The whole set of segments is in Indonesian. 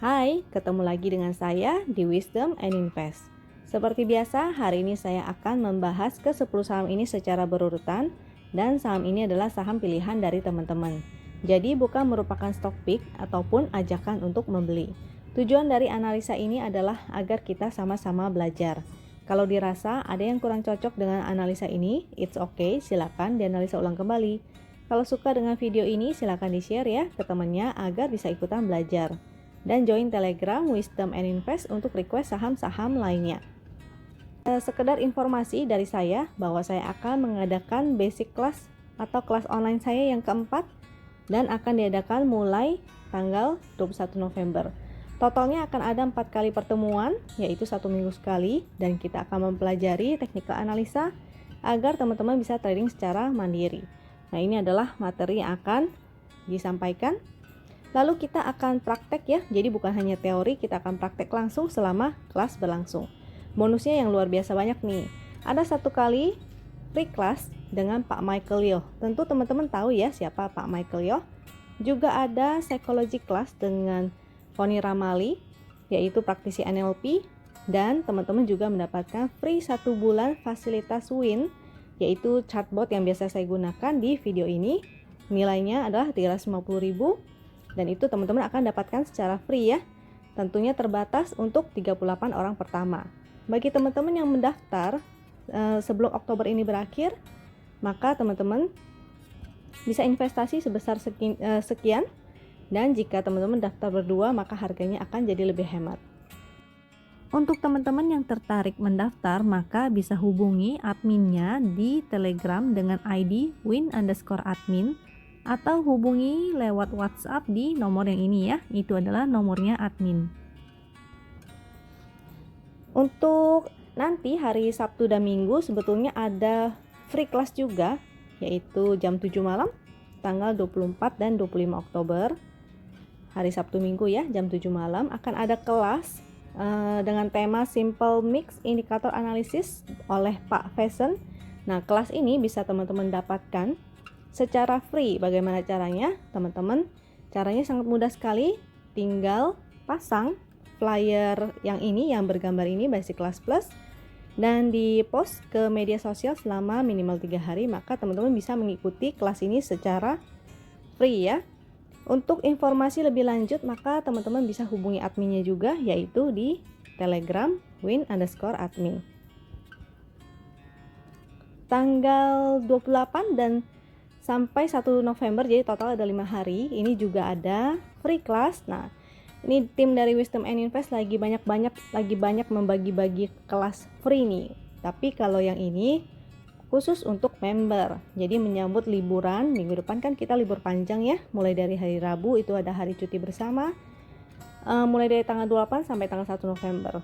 Hai, ketemu lagi dengan saya di Wisdom and Invest. Seperti biasa, hari ini saya akan membahas ke-10 saham ini secara berurutan dan saham ini adalah saham pilihan dari teman-teman. Jadi bukan merupakan stock pick ataupun ajakan untuk membeli. Tujuan dari analisa ini adalah agar kita sama-sama belajar. Kalau dirasa ada yang kurang cocok dengan analisa ini, it's okay, silakan dianalisa ulang kembali. Kalau suka dengan video ini, silakan di-share ya ke temannya agar bisa ikutan belajar. Dan join Telegram Wisdom and Invest untuk request saham-saham lainnya. Sekedar informasi dari saya bahwa saya akan mengadakan basic class atau kelas online saya yang keempat dan akan diadakan mulai tanggal 21 November. Totalnya akan ada 4 kali pertemuan, yaitu 1 minggu sekali, dan kita akan mempelajari technical analisa agar teman-teman bisa trading secara mandiri. Nah, ini adalah materi yang akan disampaikan. Lalu kita akan praktek ya, jadi bukan hanya teori, kita akan praktek langsung selama kelas berlangsung. Bonusnya yang luar biasa banyak nih. Ada 1 kali free class dengan Pak Michael Yo. Tentu teman-teman tahu ya siapa Pak Michael Yo. Juga ada psychology class dengan Foni Ramali, yaitu praktisi NLP. Dan teman-teman juga mendapatkan free 1 bulan fasilitas Win, yaitu chatbot yang biasa saya gunakan di video ini. Nilainya adalah 350.000. Dan itu teman-teman akan dapatkan secara free ya. Tentunya terbatas untuk 38 orang pertama. Bagi teman-teman yang mendaftar sebelum Oktober ini berakhir, maka teman-teman bisa investasi sebesar sekian. Dan jika teman-teman daftar berdua, maka harganya akan jadi lebih hemat. Untuk teman-teman yang tertarik mendaftar, maka bisa hubungi adminnya di Telegram dengan ID win_admin atau hubungi lewat WhatsApp di nomor yang ini ya, itu adalah nomornya admin. Untuk nanti hari Sabtu dan Minggu sebetulnya ada free class juga, yaitu jam 7 malam tanggal 24 dan 25 Oktober. Hari Sabtu Minggu ya, jam 7 malam akan ada kelas dengan tema Simple Mix Indicator Analysis oleh Pak Faison. Nah, kelas ini bisa teman-teman dapatkan secara free. Bagaimana caranya? Teman-teman, caranya sangat mudah sekali. Tinggal pasang flyer yang ini, yang bergambar ini, Basic Class Plus, dan di post ke media sosial selama minimal 3 hari, maka teman-teman bisa mengikuti kelas ini secara free ya. Untuk informasi lebih lanjut, maka teman-teman bisa hubungi adminnya juga, yaitu di Telegram win_admin. Tanggal 28 dan sampai 1 November, jadi total ada 5 hari. Ini juga ada free class. Nah, ini tim dari Wisdom and Invest lagi banyak membagi-bagi kelas free nih. Tapi kalau yang ini khusus untuk member. Jadi menyambut liburan, minggu depan kan kita libur panjang ya. Mulai dari hari Rabu itu ada hari cuti bersama. Mulai dari tanggal 28 sampai tanggal 1 November.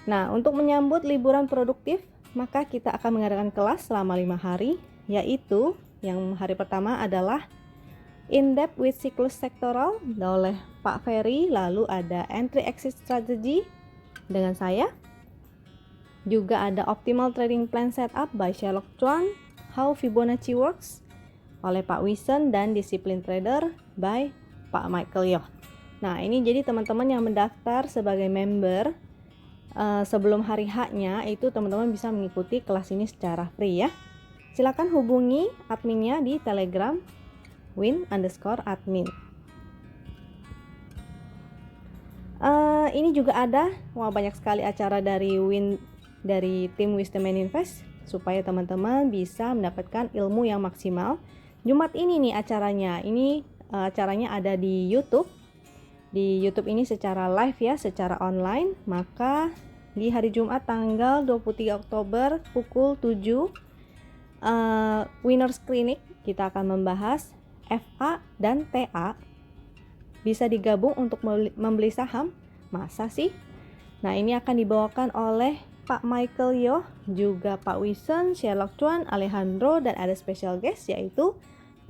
Nah, untuk menyambut liburan produktif, maka kita akan mengadakan kelas selama 5 hari, yaitu yang hari pertama adalah In-Depth with Cyclus Sectoral oleh Pak Ferry, lalu ada Entry Exit Strategy dengan saya. Juga ada Optimal Trading Plan Setup by Sherlock Chuan, How Fibonacci Works oleh Pak Wison, dan Discipline Trader by Pak Michael Yo. Nah, ini jadi teman-teman yang mendaftar sebagai member sebelum hari H-nya itu teman-teman bisa mengikuti kelas ini secara free ya. Silakan hubungi adminnya di Telegram win_admin. Ini juga ada banyak sekali acara dari tim Wisdom and Invest supaya teman-teman bisa mendapatkan ilmu yang maksimal. Jumat ini nih acaranya. Ini acaranya ada di YouTube. Di YouTube ini secara live ya, secara online. Maka di hari Jumat tanggal 23 Oktober pukul 7 Winners Clinic kita akan membahas FA dan TA bisa digabung untuk membeli saham. Masa sih? Nah, ini akan dibawakan oleh Pak Michael Yo, juga Pak Wison, Sherlock Chuan, Alejandro, dan ada special guest yaitu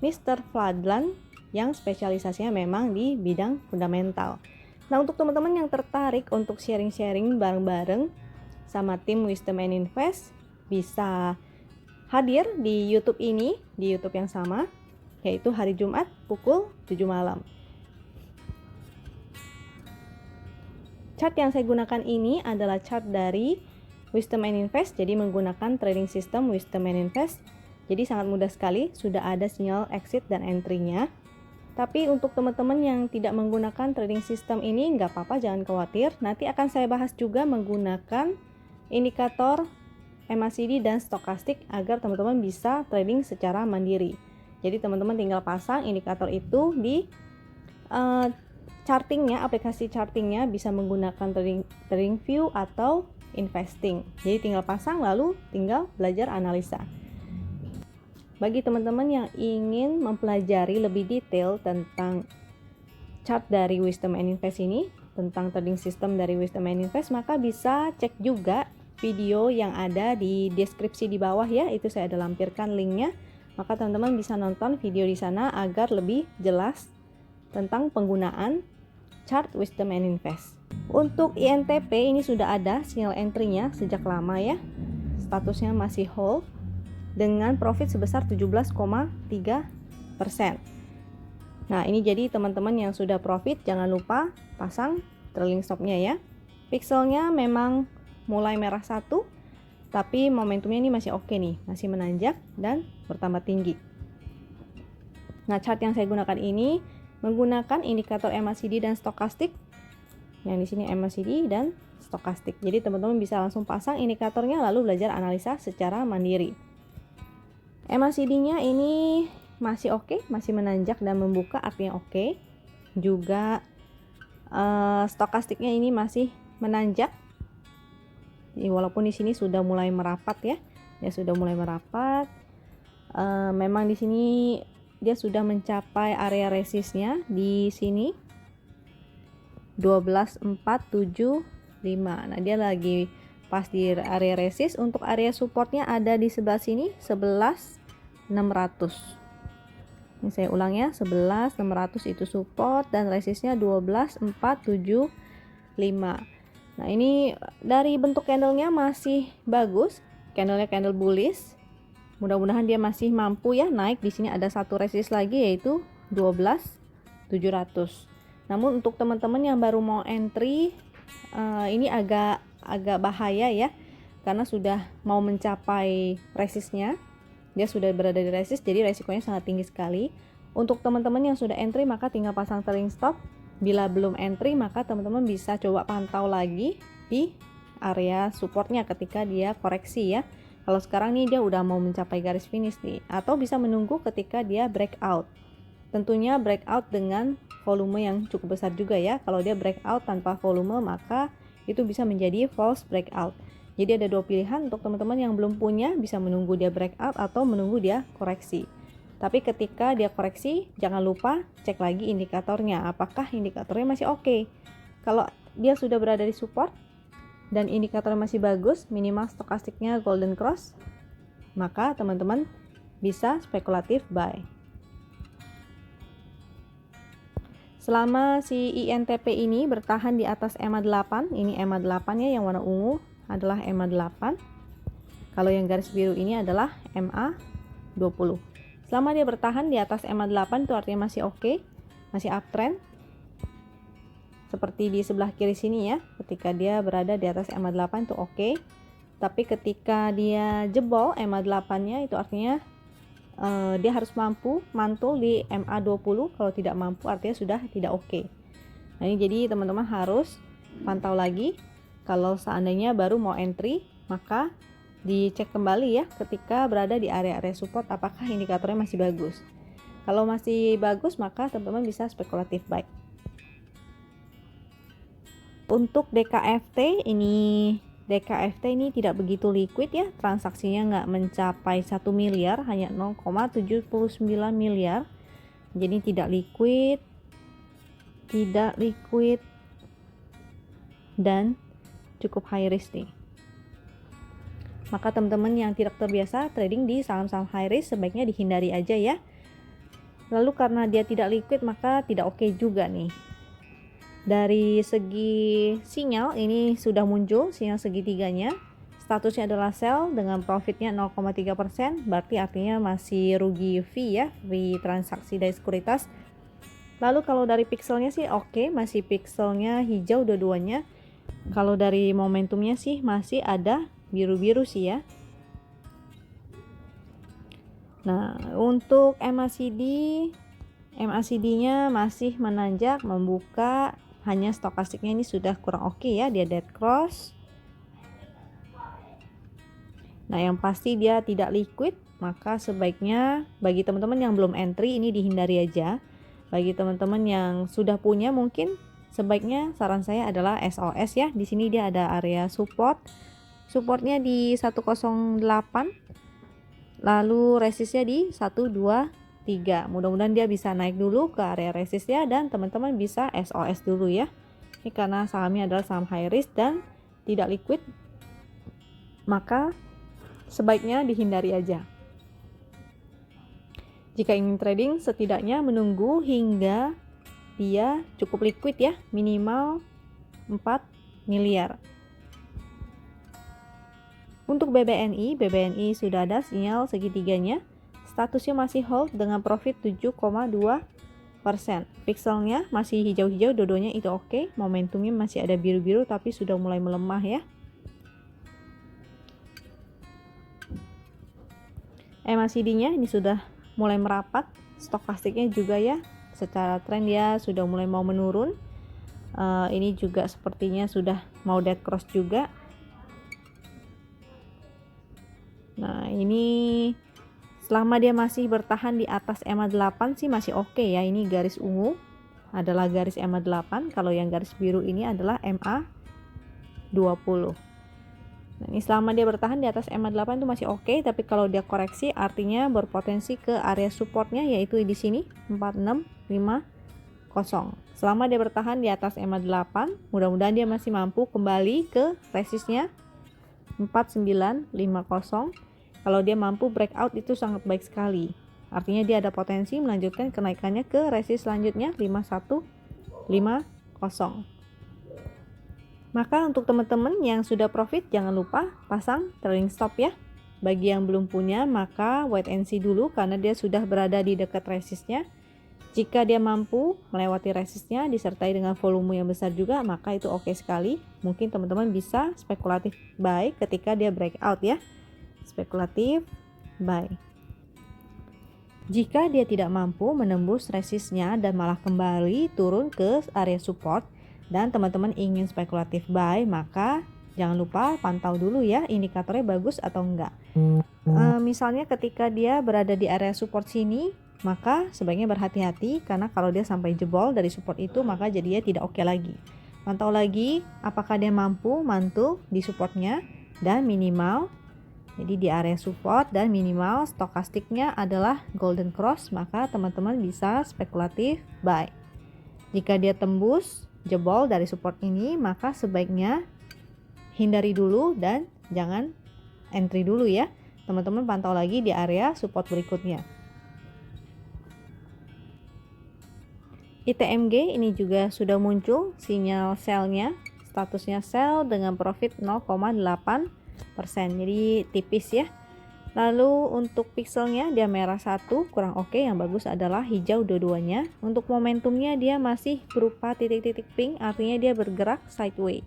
Mr. Fladlan yang spesialisasinya memang di bidang fundamental. Nah, untuk teman-teman yang tertarik untuk sharing-sharing bareng-bareng sama tim Wisdom and Invest, bisa hadir di YouTube ini, di YouTube yang sama, yaitu hari Jumat pukul 7 malam. Chart yang saya gunakan ini adalah chart dari Wisdom and Invest, jadi menggunakan trading system Wisdom and Invest. Jadi sangat mudah sekali, sudah ada sinyal exit dan entry-nya. Tapi untuk teman-teman yang tidak menggunakan trading system ini, nggak apa-apa, jangan khawatir. Nanti akan saya bahas juga menggunakan indikator MACD dan stokastik agar teman-teman bisa trading secara mandiri. Jadi teman-teman tinggal pasang indikator itu di chartingnya, aplikasi chartingnya, bisa menggunakan trading view atau investing. Jadi tinggal pasang lalu tinggal belajar analisa. Bagi teman-teman yang ingin mempelajari lebih detail tentang chart dari Wisdom and Invest ini, tentang trading system dari Wisdom and Invest, maka bisa cek juga video yang ada di deskripsi di bawah ya, itu saya ada lampirkan linknya. Maka teman-teman bisa nonton video di sana agar lebih jelas tentang penggunaan chart Wisdom and Invest. Untuk INTP ini sudah ada sinyal entry-nya sejak lama ya. Statusnya masih hold dengan profit sebesar 17,3%. Nah, ini jadi teman-teman yang sudah profit jangan lupa pasang trailing stop-nya ya. Pixelnya memang mulai merah satu, tapi momentumnya ini masih oke nih, masih menanjak dan bertambah tinggi. Nah, chart yang saya gunakan ini menggunakan indikator MACD dan stokastik. Yang di sini MACD dan stokastik. Jadi teman-teman bisa langsung pasang indikatornya lalu belajar analisa secara mandiri. MACD-nya ini masih oke, masih menanjak dan membuka, artinya oke. Juga stokastiknya ini masih menanjak. Jadi, walaupun di sini sudah mulai merapat ya. Dia sudah mulai merapat. Memang di sini dia sudah mencapai area resistnya di sini 12.475. Nah, dia lagi pas di area resist. Untuk area supportnya ada di sebelah sini 11.600. Ini saya ulang ya, 11.600 itu support dan resistnya 12.475. Nah, ini dari bentuk candlenya masih bagus. Candlenya candle bullish. Mudah-mudahan dia masih mampu ya naik. Di sini ada satu resist lagi yaitu 12.700. Namun untuk teman-teman yang baru mau entry, ini agak bahaya ya, karena sudah mau mencapai resistnya. Dia sudah berada di resist, jadi resikonya sangat tinggi sekali. Untuk teman-teman yang sudah entry, maka tinggal pasang trailing stop. Bila belum entry, maka teman-teman bisa coba pantau lagi di area supportnya ketika dia koreksi ya. Kalau sekarang nih dia udah mau mencapai garis finish nih, atau bisa menunggu ketika dia breakout. Tentunya breakout dengan volume yang cukup besar juga ya. Kalau dia breakout tanpa volume, maka itu bisa menjadi false breakout. Jadi ada dua pilihan untuk teman-teman yang belum punya, bisa menunggu dia breakout atau menunggu dia koreksi. Tapi ketika dia koreksi, jangan lupa cek lagi indikatornya, apakah indikatornya masih oke. Kalau dia sudah berada di support dan indikatornya masih bagus, minimal stokastiknya golden cross, maka teman-teman bisa spekulatif buy. Selama si INTP ini bertahan di atas EMA 8, ini EMA 8 ya, yang warna ungu adalah EMA 8. Kalau yang garis biru ini adalah MA 20. Selama dia bertahan di atas EMA 8 itu artinya masih oke, masih uptrend. Seperti di sebelah kiri sini ya, ketika dia berada di atas EMA 8 itu oke. Tapi ketika dia jebol EMA 8-nya itu artinya dia harus mampu mantul di MA 20. Kalau tidak mampu artinya sudah tidak oke. Nah, ini jadi teman-teman harus pantau lagi. Kalau seandainya baru mau entry, maka dicek kembali ya ketika berada di area-area support apakah indikatornya masih bagus. Kalau masih bagus, maka teman-teman bisa spekulatif buy. Untuk DKFT ini tidak begitu liquid ya, transaksinya nggak mencapai 1 miliar, hanya 0,79 miliar. Jadi tidak liquid dan cukup high risk nih. Maka teman-teman yang tidak terbiasa trading di saham-saham high risk sebaiknya dihindari aja ya. Lalu karena dia tidak liquid, maka tidak oke juga nih. Dari segi sinyal ini sudah muncul sinyal segitiganya. Statusnya adalah sell dengan profitnya 0,3%, berarti artinya masih rugi fee ya, fee transaksi dari sekuritas. Lalu kalau dari pixelnya sih oke, masih pixelnya hijau dua-duanya. Kalau dari momentumnya sih masih ada biru-biru sih ya. Nah, untuk MACD-nya masih menanjak membuka, hanya stokastiknya ini sudah kurang oke ya, dia dead cross. Nah, yang pasti dia tidak liquid, maka sebaiknya bagi teman-teman yang belum entry ini dihindari aja. Bagi teman-teman yang sudah punya mungkin sebaiknya saran saya adalah SOS ya. Di sini dia ada area support. Supportnya di 108. Lalu resistnya di 123. Mudah-mudahan dia bisa naik dulu ke area resistnya dan teman-teman bisa SOS dulu ya. Ini karena sahamnya adalah saham high risk dan tidak liquid, maka sebaiknya dihindari aja. Jika ingin trading, setidaknya menunggu hingga dia cukup liquid ya, minimal 4 miliar. Untuk BBNI sudah ada sinyal segitiganya, statusnya masih hold dengan profit 7,2%. Pixelnya masih hijau-hijau, dodonya itu oke, momentumnya masih ada biru-biru tapi sudah mulai melemah ya. MACD-nya ini sudah mulai merapat, stokastiknya juga ya, secara tren dia sudah mulai mau menurun. Ini juga sepertinya sudah mau dead cross juga. Nah, ini selama dia masih bertahan di atas EMA 8 sih masih oke ya. Ini garis ungu adalah garis EMA 8, kalau yang garis biru ini adalah MA 20. Nah, ini selama dia bertahan di atas EMA 8 itu masih oke, tapi kalau dia koreksi artinya berpotensi ke area supportnya yaitu di sini 4650. Selama dia bertahan di atas EMA 8, mudah-mudahan dia masih mampu kembali ke resistnya 4950. Kalau dia mampu breakout itu sangat baik sekali. Artinya dia ada potensi melanjutkan kenaikannya ke resist selanjutnya 5150. Maka untuk teman-teman yang sudah profit jangan lupa pasang trailing stop ya. Bagi yang belum punya maka wait and see dulu karena dia sudah berada di dekat resistnya. Jika dia mampu melewati resistnya disertai dengan volume yang besar juga maka itu oke sekali. Mungkin teman-teman bisa spekulatif buy ketika dia breakout ya. Spekulatif buy. Jika dia tidak mampu menembus resistnya dan malah kembali turun ke area support dan teman-teman ingin spekulatif buy, maka jangan lupa pantau dulu ya indikatornya bagus atau enggak. Misalnya ketika dia berada di area support sini, maka sebaiknya berhati-hati karena kalau dia sampai jebol dari support itu maka jadinya tidak oke lagi. Pantau lagi apakah dia mampu mantul di supportnya dan minimal. Jadi di area support dan minimal stokastiknya adalah golden cross, maka teman-teman bisa spekulatif buy. Jika dia tembus jebol dari support ini maka sebaiknya hindari dulu dan jangan entry dulu ya. Teman-teman pantau lagi di area support berikutnya. ITMG ini juga sudah muncul sinyal sell-nya, statusnya sell dengan profit 0,8%, jadi tipis ya. Lalu untuk pixelnya dia merah 1 kurang oke, yang bagus adalah hijau dua-duanya. Untuk momentumnya dia masih berupa titik-titik pink, artinya dia bergerak sideways.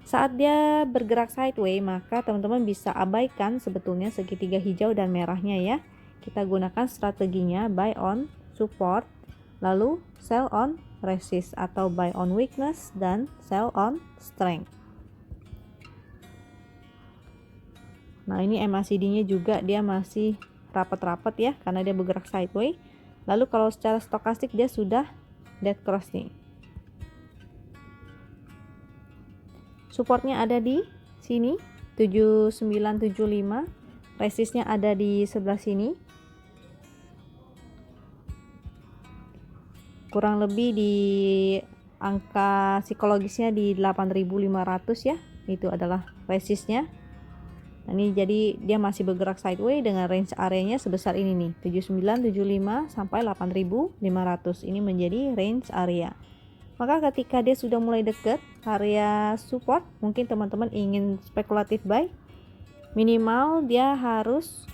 Saat dia bergerak sideways maka teman-teman bisa abaikan sebetulnya segitiga hijau dan merahnya ya. Kita gunakan strateginya buy on support, lalu sell on resist atau buy on weakness dan sell on strength. Nah, ini MACD-nya juga dia masih rapat-rapat ya karena dia bergerak sideways. Lalu kalau secara stokastik dia sudah dead cross nih. Supportnya ada di sini 7975, resistnya ada di sebelah sini. Kurang lebih di angka psikologisnya di 8500 ya. Itu adalah resistnya. Nah, ini jadi dia masih bergerak sideways dengan range areanya sebesar ini nih, 7975 sampai 8500. Ini menjadi range area. Maka ketika dia sudah mulai dekat area support, mungkin teman-teman ingin spekulatif buy, minimal dia harus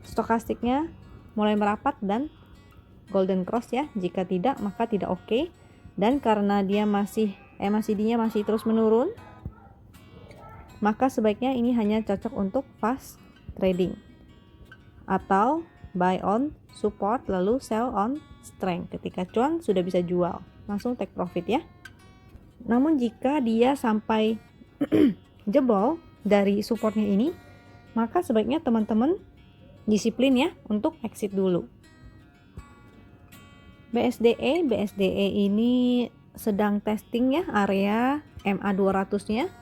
stokastiknya mulai merapat dan golden cross ya. Jika tidak maka tidak oke. Dan karena dia masih MACD-nya masih terus menurun, maka sebaiknya ini hanya cocok untuk fast trading atau buy on support lalu sell on strength. Ketika cuan sudah bisa jual, langsung take profit ya. Namun jika dia sampai jebol dari supportnya ini, maka sebaiknya teman-teman disiplin ya untuk exit dulu. BSDE ini sedang testing ya area MA200-nya,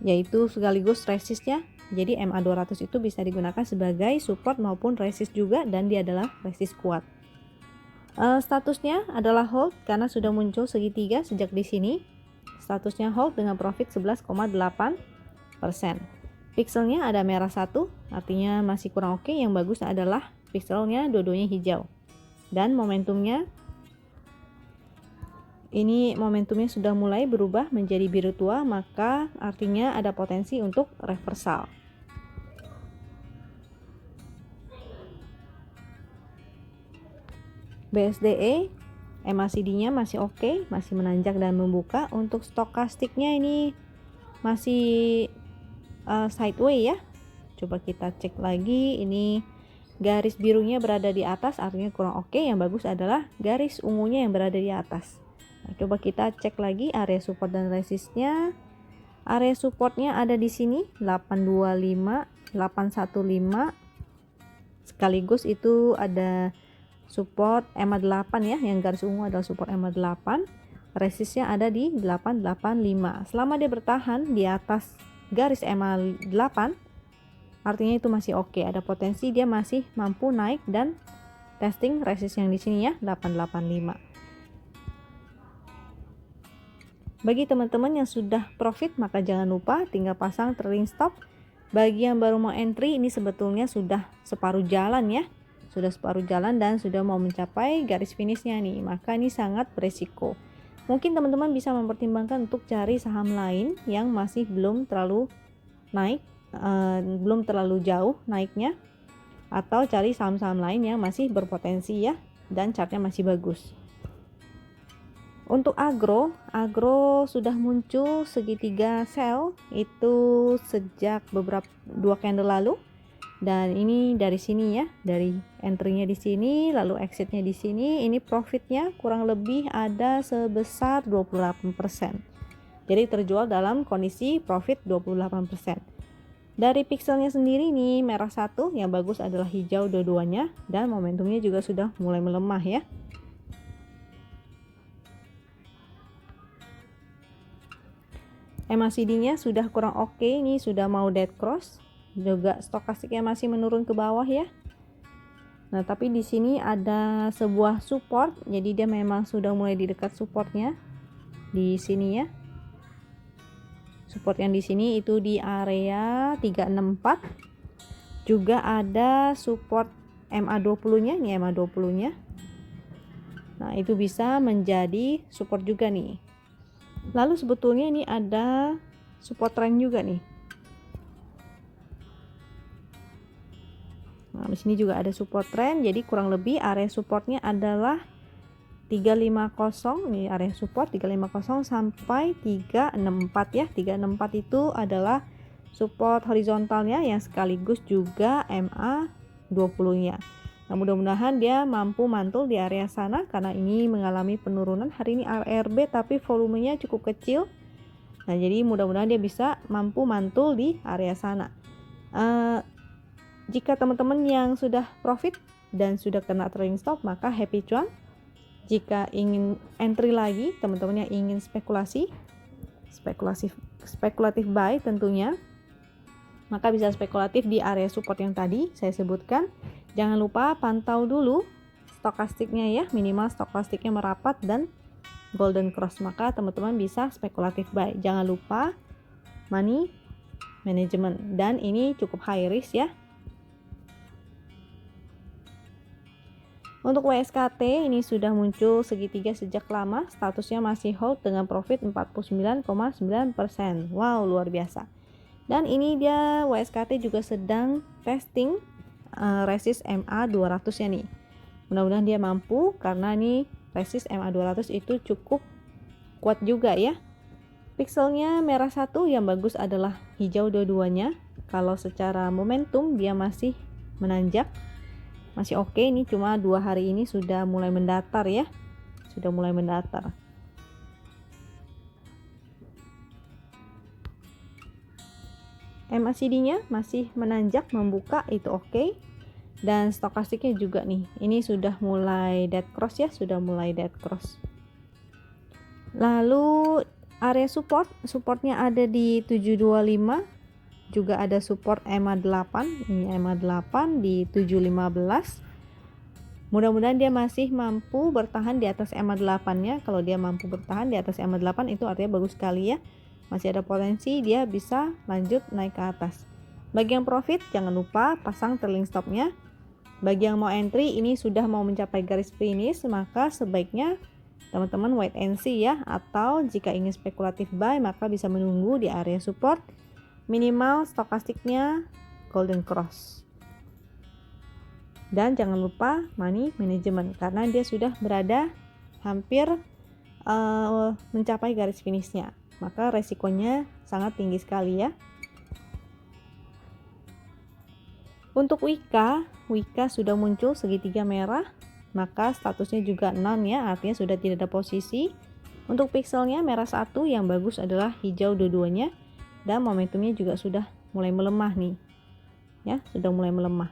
yaitu sekaligus resistnya. Jadi MA200 itu bisa digunakan sebagai support maupun resist juga, dan dia adalah resist kuat. Statusnya adalah hold karena sudah muncul segitiga sejak di sini. Statusnya hold dengan profit 11,8%. Pixelnya ada merah 1, artinya masih kurang oke. Yang bagus adalah pixelnya dua-duanya hijau. Dan momentumnya sudah mulai berubah menjadi biru tua, maka artinya ada potensi untuk reversal. BSDE MACD-nya masih oke, masih menanjak dan membuka. Untuk stokastiknya ini masih sideways ya. Coba kita cek lagi, ini garis birunya berada di atas, artinya kurang oke. Yang bagus adalah garis ungunya yang berada di atas. Nah, coba kita cek lagi area support dan resistnya. Area supportnya ada di sini 825, 815. Sekaligus itu ada support MA8 ya, yang garis ungu adalah support MA8. Resistnya ada di 885. Selama dia bertahan di atas garis MA8, artinya itu masih oke, ada potensi dia masih mampu naik dan testing resist yang di sini ya 885. Bagi teman-teman yang sudah profit, maka jangan lupa tinggal pasang trailing stop. Bagi yang baru mau entry, ini sebetulnya sudah separuh jalan ya, sudah separuh jalan dan sudah mau mencapai garis finishnya nih, maka ini sangat beresiko. Mungkin teman-teman bisa mempertimbangkan untuk cari saham lain yang masih belum terlalu naik, belum terlalu jauh naiknya, atau cari saham-saham lain yang masih berpotensi ya dan chartnya masih bagus. Untuk agro sudah muncul segitiga sell itu sejak beberapa 2 candle lalu, dan ini dari sini ya, dari entry-nya di sini lalu exit-nya di sini. Ini profitnya kurang lebih ada sebesar 28%. Jadi terjual dalam kondisi profit 28%. Dari pixelnya sendiri ini merah 1, yang bagus adalah hijau dua-duanya, dan momentumnya juga sudah mulai melemah ya. MACD-nya sudah kurang oke, ini sudah mau dead cross. Juga stokastiknya masih menurun ke bawah ya. Nah, tapi di sini ada sebuah support, jadi dia memang sudah mulai di dekat supportnya di sini ya. Support yang di sini itu di area 364. Juga ada support MA20-nya, ini MA20-nya. Nah, itu bisa menjadi support juga nih. Lalu sebetulnya ini ada support trend juga nih. Nah, di sini juga ada support trend, jadi kurang lebih area supportnya adalah 350, ini area support 350 sampai 364 ya. 364 itu adalah support horizontalnya yang sekaligus juga MA20-nya. Nah, mudah-mudahan dia mampu mantul di area sana karena ini mengalami penurunan hari ini ARB tapi volumenya cukup kecil. Nah, jadi mudah-mudahan dia bisa mampu mantul di area sana. Jika teman-teman yang sudah profit dan sudah kena trailing stop, maka happy cuan. Jika ingin entry lagi, teman-teman yang ingin spekulatif buy tentunya, maka bisa spekulatif di area support yang tadi saya sebutkan. Jangan lupa pantau dulu stokastiknya ya, minimal stokastiknya merapat dan golden cross, maka teman-teman bisa spekulatif buy. Jangan lupa money management, dan ini cukup high risk ya. Untuk WSKT ini sudah muncul segitiga sejak lama, statusnya masih hold dengan profit 49,9%. Wow, luar biasa. Dan ini dia WSKT juga sedang testing resist MA200 nya nih. Mudah-mudahan dia mampu karena nih resist MA200 itu cukup kuat juga ya. Pixelnya merah satu, yang bagus adalah hijau dua-duanya. Kalau secara momentum dia masih menanjak, masih oke. Ini cuma 2 hari ini sudah mulai mendatar ya, sudah mulai mendatar. MACD-nya masih menanjak membuka, itu oke. Dan stokastiknya juga nih, ini sudah mulai dead cross ya, sudah mulai dead cross. Lalu area supportnya ada di 725, juga ada support EMA8, ini EMA8 di 715. Mudah-mudahan dia masih mampu bertahan di atas EMA8 ya. Kalau dia mampu bertahan di atas EMA8 itu artinya bagus sekali ya. Masih ada potensi dia bisa lanjut naik ke atas. Bagi yang profit jangan lupa pasang trailing stopnya. Bagi yang mau entry, ini sudah mau mencapai garis finish, maka sebaiknya teman-teman wait and see ya. Atau jika ingin spekulatif buy, maka bisa menunggu di area support. Minimal stokastiknya golden cross. Dan jangan lupa money management, karena dia sudah berada hampir mencapai garis finishnya, maka resikonya sangat tinggi sekali ya. Untuk Wika sudah muncul segitiga merah, maka statusnya juga none ya, artinya sudah tidak ada posisi. Untuk pixelnya merah satu, yang bagus adalah hijau dua-duanya, dan momentumnya juga sudah mulai melemah nih ya, sudah mulai melemah.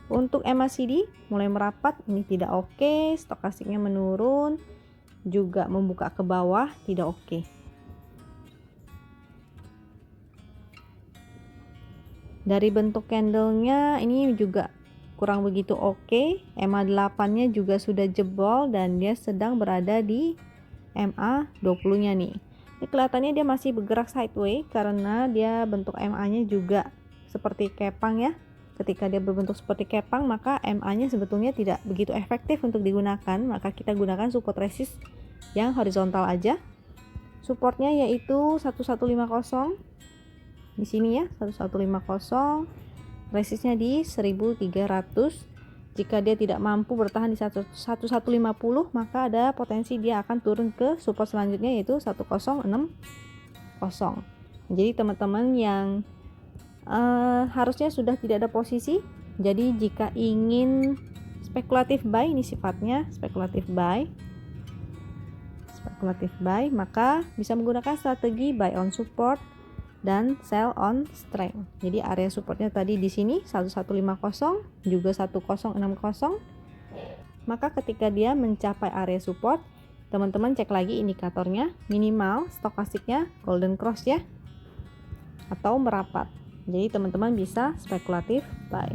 Untuk MACD mulai merapat, ini tidak oke, stokastiknya menurun, juga membuka ke bawah, tidak oke. Dari bentuk candlenya ini juga kurang begitu oke. MA8-nya juga sudah jebol dan dia sedang berada di MA20-nya nih. Ini kelihatannya dia masih bergerak sideways karena dia bentuk MA-nya juga seperti kepang ya. Ketika dia berbentuk seperti kepang, maka MA-nya sebetulnya tidak begitu efektif untuk digunakan, maka kita gunakan support resist yang horizontal aja. Supportnya yaitu 1150 di sini ya, 1150. Resistnya di 1300. Jika dia tidak mampu bertahan di 1150, maka ada potensi dia akan turun ke support selanjutnya yaitu 1060. Jadi teman-teman yang harusnya sudah tidak ada posisi, jadi jika ingin spekulatif buy, ini sifatnya spekulatif buy, maka bisa menggunakan strategi buy on support dan sell on strength. Jadi area supportnya tadi di sini 1150 juga 1060. Maka ketika dia mencapai area support, teman-teman cek lagi indikatornya, minimal stokastiknya golden cross ya, atau merapat. Jadi teman-teman bisa spekulatif buy.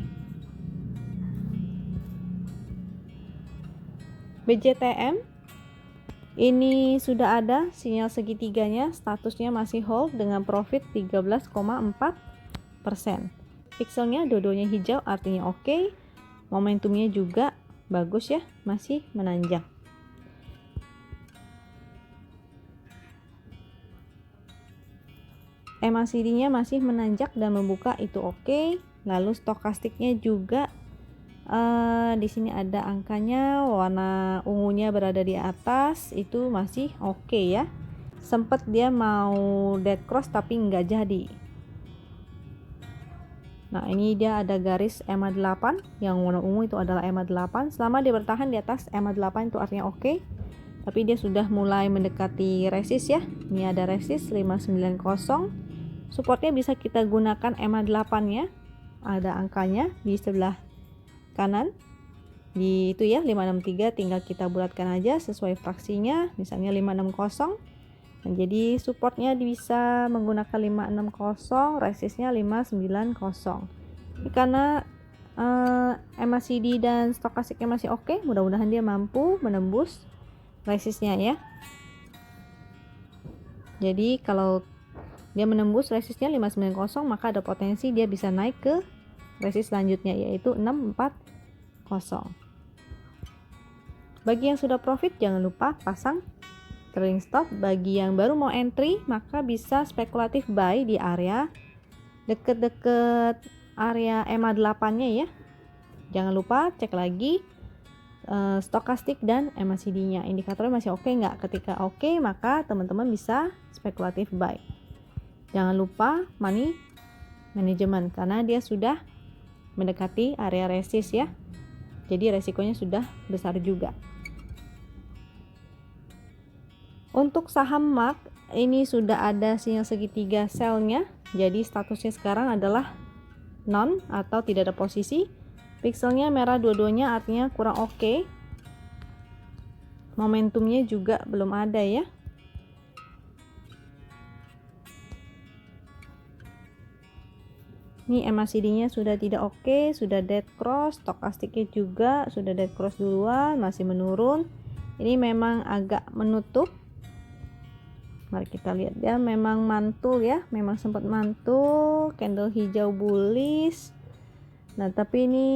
BJTM ini sudah ada sinyal segitiganya, statusnya masih hold dengan profit 13,4%. Pixelnya dua-duanya hijau, artinya oke. Momentumnya juga bagus ya, masih menanjak. MACD-nya masih menanjak dan membuka, itu oke. Lalu stokastiknya juga di sini ada angkanya, warna ungunya berada di atas, itu masih oke ya. Sempat dia mau dead cross tapi nggak jadi. Nah ini dia ada garis EMA8, yang warna ungu itu adalah EMA8. Selama dia bertahan di atas EMA8 itu artinya oke. Tapi dia sudah mulai mendekati resist ya. Ini ada resist 590. Supportnya bisa kita gunakan EMA8 ya. Ada angkanya di sebelah kanan. Di itu ya 563, tinggal kita bulatkan aja sesuai fraksinya. Misalnya 560. Nah, jadi supportnya bisa menggunakan 560, resistnya 590. Ini karena MACD dan stokastiknya masih oke, mudah-mudahan dia mampu menembus resistnya ya. Jadi kalau dia menembus resistnya 590, maka ada potensi dia bisa naik ke resist selanjutnya yaitu 640. Bagi yang sudah profit jangan lupa pasang trailing stop. Bagi yang baru mau entry maka bisa spekulatif buy di area deket-deket area EMA8 nya ya. Jangan lupa cek lagi stokastik dan MACD-nya. Indikatornya masih oke nggak? Ketika oke, maka teman-teman bisa spekulatif buy. Jangan lupa money management karena dia sudah mendekati area resist ya. Jadi resikonya sudah besar juga. Untuk saham MARK ini sudah ada sinyal segitiga sell-nya. Jadi statusnya sekarang adalah non atau tidak ada posisi. Pixelnya merah dua-duanya artinya kurang oke. Momentumnya juga belum ada ya. Ini MACD-nya sudah tidak oke, sudah dead cross, stokastiknya juga sudah dead cross duluan, masih menurun. Ini memang agak menutup. Mari kita lihat ya, memang mantul ya, memang sempat mantul, candle hijau bullish. Nah, tapi ini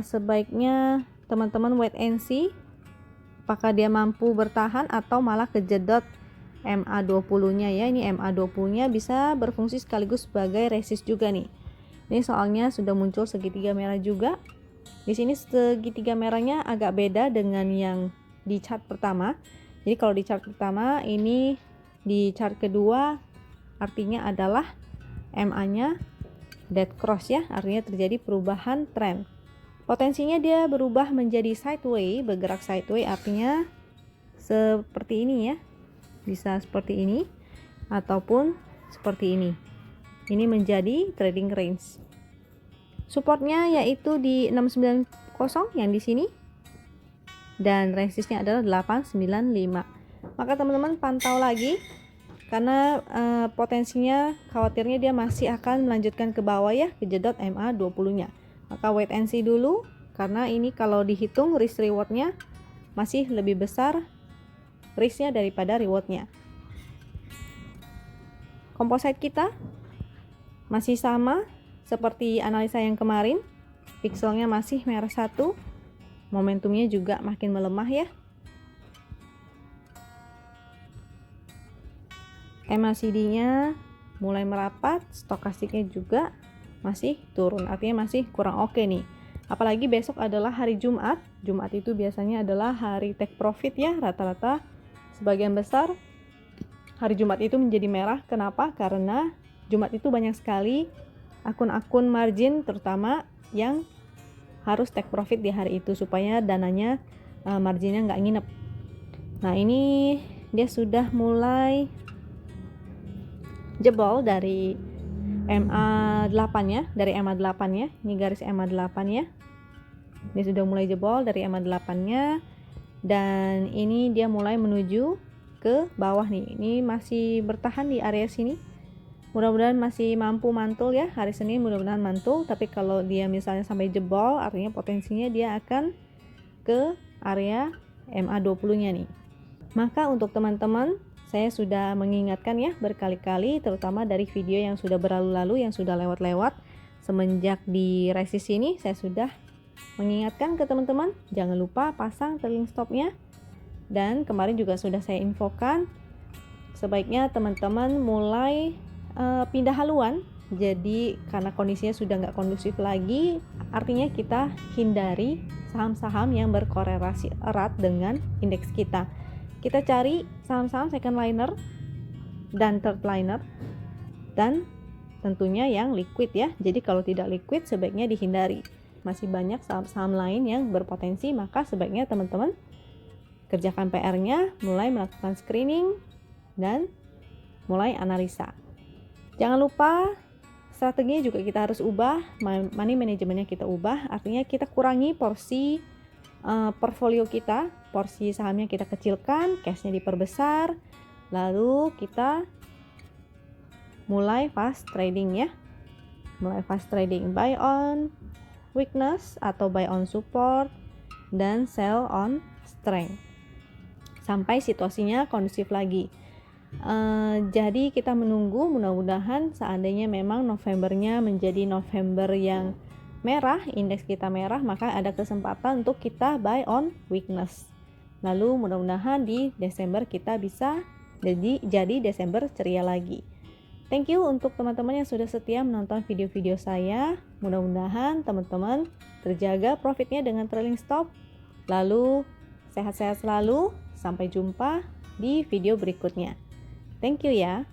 sebaiknya teman-teman wait and see apakah dia mampu bertahan atau malah kejedot MA20-nya ya. Ini MA20-nya bisa berfungsi sekaligus sebagai resist juga nih. Ini soalnya sudah muncul segitiga merah juga. Di sini segitiga merahnya agak beda dengan yang di chart pertama. Jadi kalau di chart pertama, ini di chart kedua artinya adalah MA-nya dead cross ya, artinya terjadi perubahan tren. Potensinya dia berubah menjadi sideways, bergerak sideways artinya seperti ini ya. Bisa seperti ini ataupun seperti ini. Ini menjadi trading range. Supportnya yaitu di 690 yang di sini. Dan resistnya adalah 895. Maka teman-teman pantau lagi karena potensinya khawatirnya dia masih akan melanjutkan ke bawah ya, kejedot MA20-nya. Maka wait and see dulu karena ini kalau dihitung risk rewardnya masih lebih besar risknya daripada rewardnya. Composite kita masih sama seperti analisa yang kemarin. Pixelnya masih merah satu, momentumnya juga makin melemah ya. MACD-nya mulai merapat, stokastiknya juga masih turun, artinya masih kurang oke nih. Apalagi besok adalah hari Jumat. Jumat itu biasanya adalah hari take profit ya, rata-rata sebagian besar hari Jumat itu menjadi merah. Kenapa? Karena Jumat itu banyak sekali akun-akun margin terutama yang harus take profit di hari itu supaya dananya marginnya nggak nginep. Nah, ini dia sudah mulai jebol dari MA8 ya, dari MA8 ya. Ini garis MA8 ya. Dia sudah mulai jebol dari MA8-nya dan ini dia mulai menuju ke bawah nih. Ini masih bertahan di area sini. Mudah-mudahan masih mampu mantul ya. Hari Senin mudah-mudahan mantul, tapi kalau dia misalnya sampai jebol artinya potensinya dia akan ke area MA20-nya nih. Maka untuk teman-teman saya sudah mengingatkan ya berkali-kali, terutama dari video yang sudah berlalu-lalu, yang sudah lewat-lewat. Semenjak di resist ini saya sudah mengingatkan ke teman-teman, jangan lupa pasang trailing stopnya. Dan kemarin juga sudah saya infokan, sebaiknya teman-teman mulai pindah haluan. Jadi karena kondisinya sudah nggak kondusif lagi, artinya kita hindari saham-saham yang berkorelasi erat dengan indeks kita. Kita cari saham-saham second liner dan third liner dan tentunya yang liquid ya. Jadi kalau tidak liquid sebaiknya dihindari. Masih banyak saham-saham lain yang berpotensi, maka sebaiknya teman-teman kerjakan PR-nya, mulai melakukan screening dan mulai analisa. Jangan lupa strateginya juga kita harus ubah, money manajemennya kita ubah, artinya kita kurangi porsi portfolio kita, porsi sahamnya kita kecilkan, cashnya diperbesar, lalu kita mulai fast trading ya. Mulai fast trading, buy on weakness atau buy on support dan sell on strength sampai situasinya kondusif lagi. Jadi kita menunggu, mudah-mudahan seandainya memang Novembernya menjadi November yang merah, indeks kita merah, maka ada kesempatan untuk kita buy on weakness. Lalu mudah-mudahan di Desember kita bisa jadi Desember ceria lagi. Thank you untuk teman-teman yang sudah setia menonton video-video saya. Mudah-mudahan teman-teman terjaga profitnya dengan trailing stop Lalu, sehat-sehat selalu. Sampai jumpa di video berikutnya. Thank you ya.